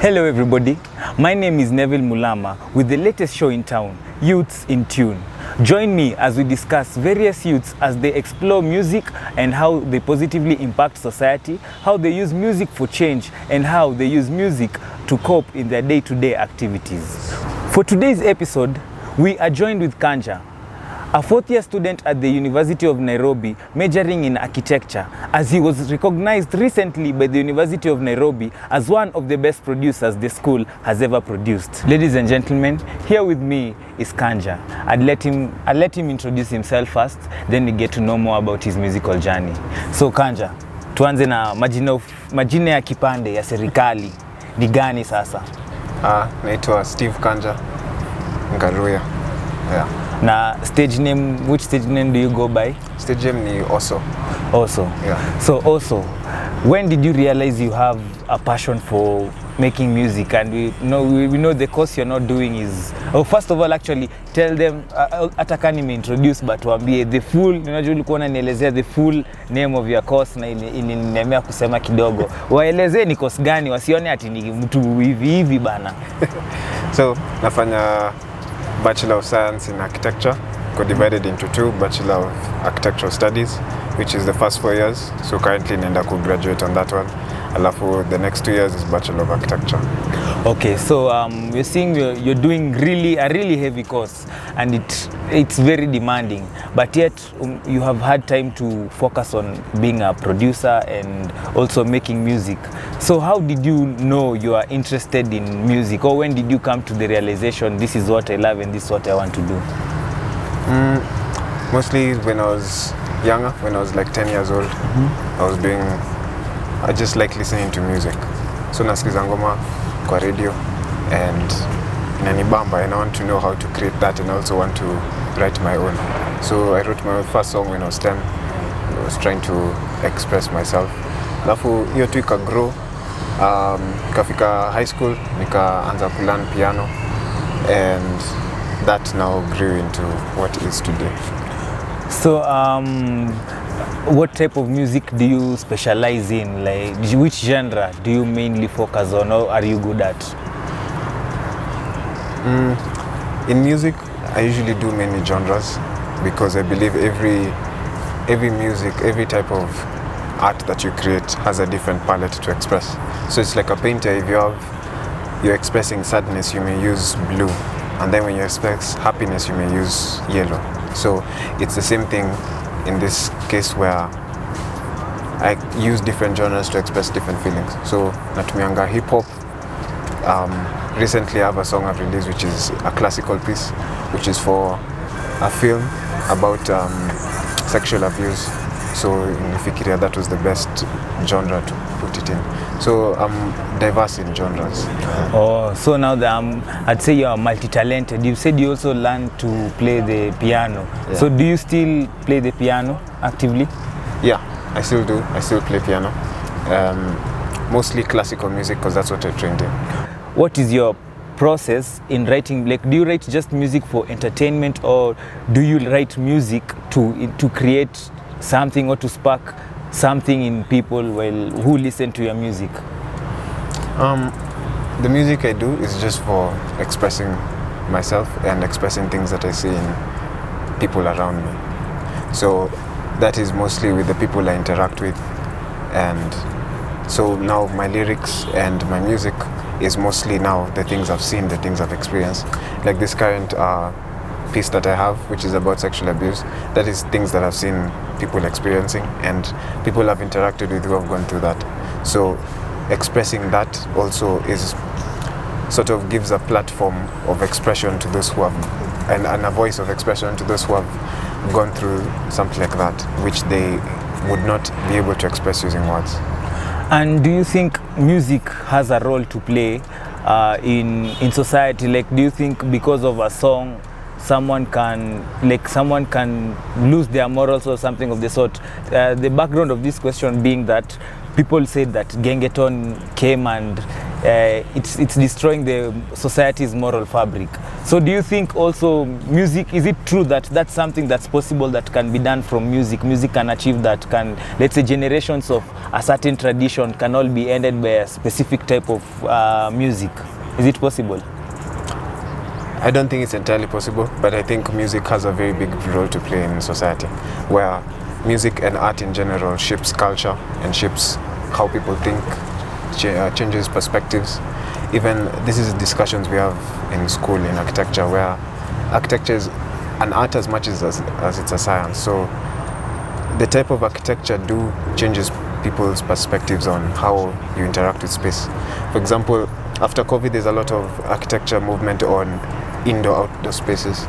Hello everybody, my name is Neville Mulama with the latest show in town, Youths in Tune. Join me as we discuss various youths as they explore music and how they positively impact society, how they use music for change, and how they use music to cope in their day-to-day activities. For today's episode, we are joined with Kanja, a fourth-year student at the University of Nairobi majoring in architecture, as he was recognized recently by the University of Nairobi as one of the best producers the school has ever produced. Ladies and gentlemen, here with me is Kanja. I'll let him introduce himself first, then we get to know more about his musical journey. So Kanja, tuanze na majina ya kipande ya serikali ni gani sasa? Naitwa Steve Kanja Ngaruya. Yeah. Na stage name, which stage name do you go by? Stage name ni Oso. Oso. Yeah. So Oso, when did you realize you have a passion for making music? And we know the course you're not doing is, first of all, actually tell them, ataka nimeintroduce but waambie the full, unajua ulikuwa unanielezea the full name of your course na ninemea kusema kidogo. Waelezee ni course gani, wasione ati ni mtu hivi bana. So, nafanya Bachelor of Science in Architecture, divided into two, Bachelor of Architectural Studies, which is the first 4 years. So currently naenda graduate on that one. Alafu the next 2 years is Bachelor of Architecture. Okay, so we're seeing you're doing a really heavy course, and it's very demanding, but yet you have had time to focus on being a producer and also making music. So how did you know you are interested in music, or when did you come to the realization this is what I love and this is what I want to do? Mostly when I was younger, when I was like 10 years old. I just like listening to music. So nasikiza ngoma kwa radio and inanibamba, and I want to know how to create that, and I also want to write my own. So I wrote my first song when I was 10. I was trying to express myself. Alafu hiyo tu ikagrow. Kafika high school, nikaanza kulearn piano, and that now grew into what it is today. So what type of music do you specialize in? Like, which genre do you mainly focus on, or are you good at? In music, I usually do many genres because I believe every music, every type of art that you create has a different palette to express. So it's like a painter. If you're expressing sadness, you may use blue, and then when you express happiness, you may use yellow. So it's the same thing in this case where I use different genres to express different feelings. So natumianga hip hop. Recently I have a song I've released which is a classical piece, which is for a film about sexual abuse. So in Fikiria, that was the best genre to put it in. So I'm diverse in genres. Oh, so now that I'd say you're multi-talented. You said you also learned to play the piano. Yeah. So do you still play the piano actively? Yeah, I still do. I still play piano. Mostly classical music because that's what I trained in. What is your process in writing? Like, do you write just music for entertainment, or do you write music to create something or to spark something in people who listen to your music? The music I do is just for expressing myself and expressing things that I see in people around me. So that is mostly with the people I interact with, and so now my lyrics and my music is mostly now the things I've seen, the things I've experienced. Like this current piece that I have, which is about sexual abuse, that is things that I've seen people experiencing and people I've interacted with who have gone through that. So expressing that also is sort of gives a platform of expression to those who have, and a voice of expression to those who have gone through something like that, which they would not be able to express using words. And do you think music has a role to play in society? Like, do you think because of a song someone can lose their morals or something of the sort? The background of this question being that people said that Gengeton came and it's destroying the society's moral fabric. So do you think also music, is it true that that's something that's possible that can be done from music? Music can achieve that, can, let's say, generations of a certain tradition can all be ended by a specific type of music. Is it possible? I don't think it's entirely possible, but I think music has a very big role to play in society, where music and art in general shapes culture and shapes how people think, changes perspectives. Even this is discussions we have in school in architecture, where architecture is an art as much as it's a science. So the type of architecture changes people's perspectives on how you interact with space. For example, after COVID, there's a lot of architecture movement on indoor-outdoor spaces.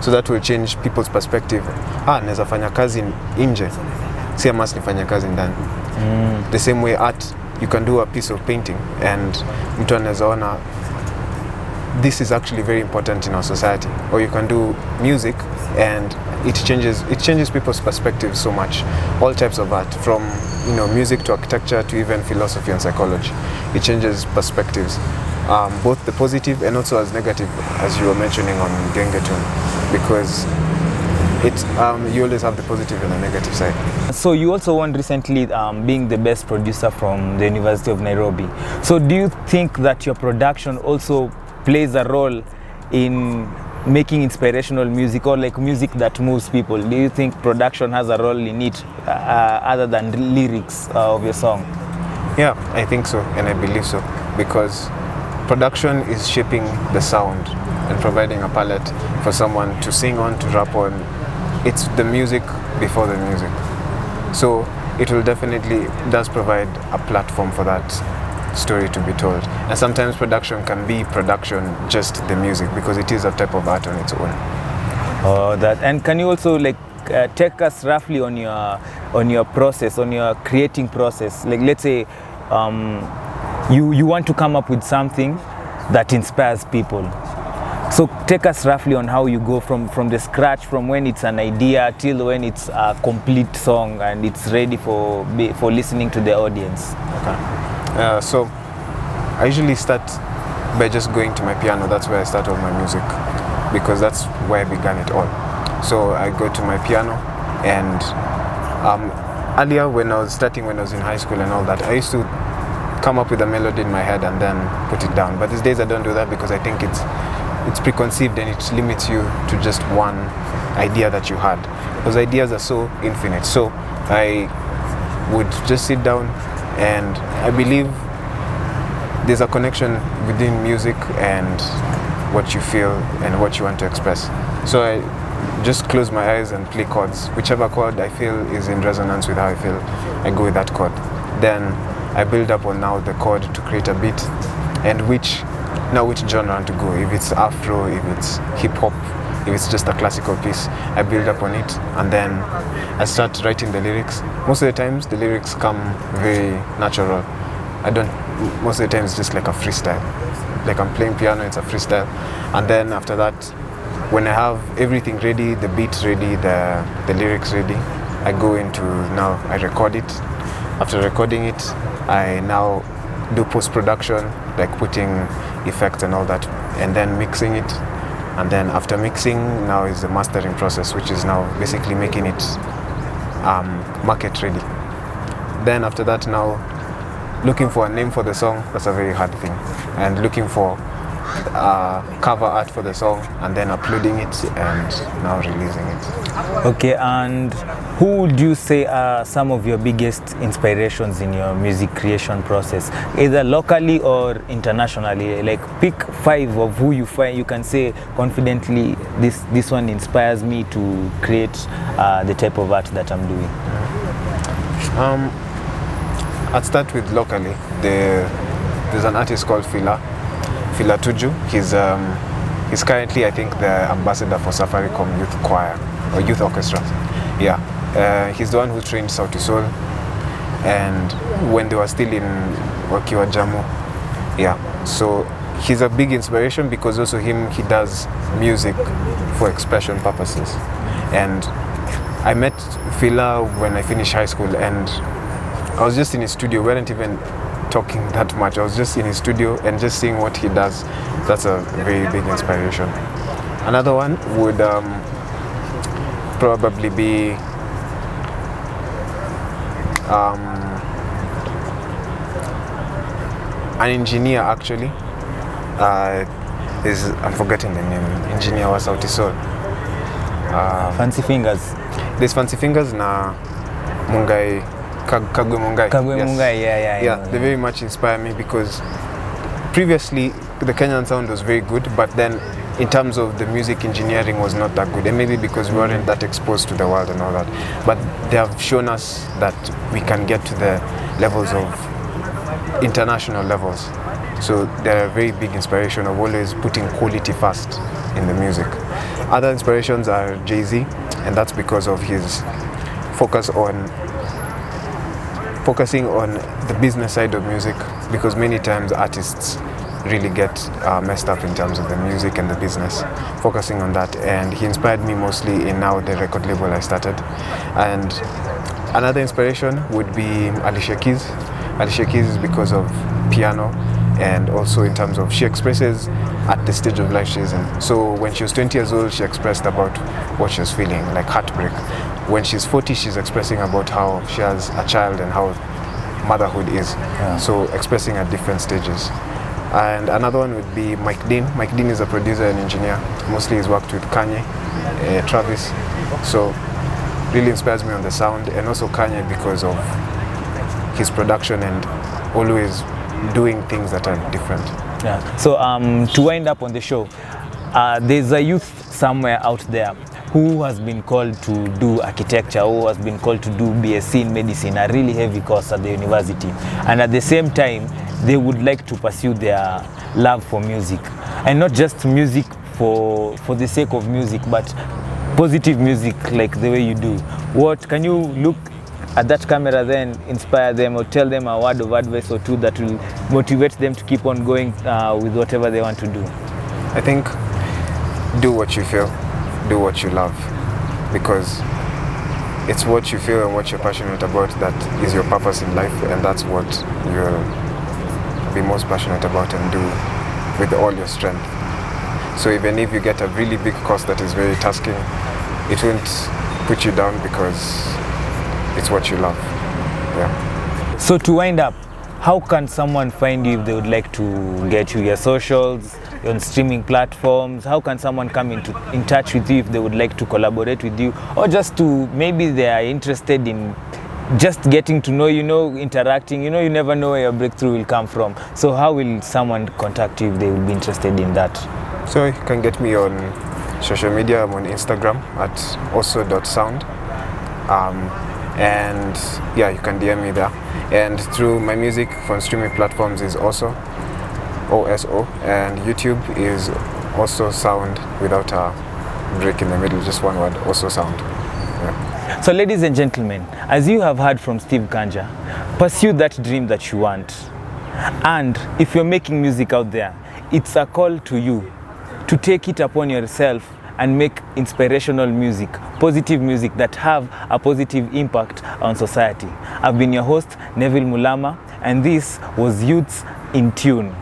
So that will change people's perspective. Naweza fanya kazi nje, si must nifanya kazi ndani. The same way art, you can do a piece of painting and mtu anaweza ona this is actually very important in our society. Or you can do music and it changes people's perspective so much. All types of art, from music to architecture to even philosophy and psychology. It changes perspectives, both the positive and also as negative, as you were mentioning on Gengetun, because you always have the positive and the negative side. So you also won recently being the best producer from the University of Nairobi. So do you think that your production also plays a role in making inspirational music, or like music that moves people? Do you think production has a role in it other than the lyrics of your song? Yeah, I think so, and I believe so, because production is shaping the sound and providing a palette for someone to sing on, to rap on. It's the music before the music. So it will definitely does provide a platform for that story to be told. And sometimes production can be production, just the music, because it is a type of art on its own. Oh, that. And can you also take us roughly on your process, on your creating process? Like, let's say you want to come up with something that inspires people. So take us roughly on how you go from the scratch, from when it's an idea till when it's a complete song and it's ready for listening to the audience. Okay. So I usually start by just going to my piano. That's where I start all my music, because that's where I began it all. So I go to my piano, and earlier when I was in high school and all that, I used to come up with a melody in my head and then put it down. But these days I don't do that, because I think it's preconceived and it limits you to just one idea that you had. Those ideas are so infinite. So I would just sit down, and I believe there's a connection within music and what you feel and what you want to express. So I just close my eyes and play chords. Whichever chord I feel is in resonance with how I feel, I go with that chord. Then I build up on now the chord to create a beat, and which genre to go. If it's Afro, if it's hip hop, if it's just a classical piece, I build up on it, and then I start writing the lyrics. Most of the times the lyrics come very natural. Most of the time it's just like a freestyle. Like I'm playing piano, it's a freestyle. And then after that, when I have everything ready, the beat ready, the lyrics ready, I go into, now I record it. After recording it, I now do post-production, like putting effects and all that, and then mixing it. And then after mixing, now is the mastering process, which is now basically making it market ready. Then after that, now looking for a name for the song, that's a very hard thing. And looking for cover art for the song, and then uploading it and now releasing it. Okay, and who would you say are some of your biggest inspirations in your music creation process, either locally or internationally? Like, pick 5 of who you find you can say confidently, this one inspires me to create the type of art that I'm doing. I'd start with locally. There's an artist called Fila Tuju. He's currently, I think, the ambassador for Safaricom Youth Choir or Youth Orchestra. Yeah, he's the one who trained Sauti Sol, and when they were still in Wakiwa Jamu. Yeah, so he's a big inspiration, because also he does music for expression purposes. And I met Fila when I finished high school, and I was just in his studio. We weren't even talking that much. I was just in his studio and just seeing what he does. That's a very big inspiration. Another one would probably be an engineer actually. I'm forgetting the name. Engineer was Sauti Sol. Fancy Fingers. There's Fancy Fingers na Mungai Kagwe Mungai. Kagwe Mungai, yeah. They very much inspire me because previously the Kenyan sound was very good, but then in terms of the music engineering was not that good, and maybe because we weren't that exposed to the world and all that. But they have shown us that we can get to the levels of international levels. So they're a very big inspiration of always putting quality first in the music. Other inspirations are Jay-Z, and that's because of his focusing on the business side of music, because many times artists really get messed up in terms of the music and the business, focusing on that. And he inspired me mostly in now the record label I started. And another inspiration would be Alicia Keys. Alicia Keys is because of piano, and also in terms of she expresses at the stage of life she's in. So when she was 20 years old, she expressed about what she was feeling, like heartbreak. When she's 40, she's expressing about how she has a child and how motherhood is. Yeah. So expressing at different stages. And another one would be Mike Dean. Mike Dean is a producer and engineer. Mostly he's worked with Kanye, Travis. So really inspires me on the sound, and also Kanye because of his production and always doing things that are different. Yeah. So to wind up on the show, there's a youth somewhere out there who has been called to do architecture, who has been called to do BSc in medicine, a really heavy course at the university. And at the same time, they would like to pursue their love for music. And not just music for the sake of music, but positive music like the way you do. What can you look at that camera then inspire them or tell them a word of advice or two that will motivate them to keep on going with whatever they want to do? I think do what you feel, do what you love, because it's what you feel and what you're passionate about that is your purpose in life, and that's what you'll be most passionate about and do with all your strength. So even if you get a really big course that is very tasking, it won't put you down because it's what you love. Yeah. So to wind up, how can someone find you if they would like to get you? Your socials, on streaming platforms? How can someone come in touch with you if they would like to collaborate with you, or just to maybe they are interested in just getting to know, interacting, you never know where your breakthrough will come from. So how will someone contact you if they will be interested in that? So you can get me on social media. I'm on Instagram at oso.sound. And yeah, you can DM me there. And through my music from streaming platforms is also OSO, and YouTube is also sound without a break in the middle, just one word, also sound. Yeah. So ladies and gentlemen, as you have heard from Steve Kanja, pursue that dream that you want. And if you're making music out there, it's a call to you to take it upon yourself and make inspirational music, positive music that have a positive impact on society. I've been your host, Neville Mulama, and this was Youths in Tune.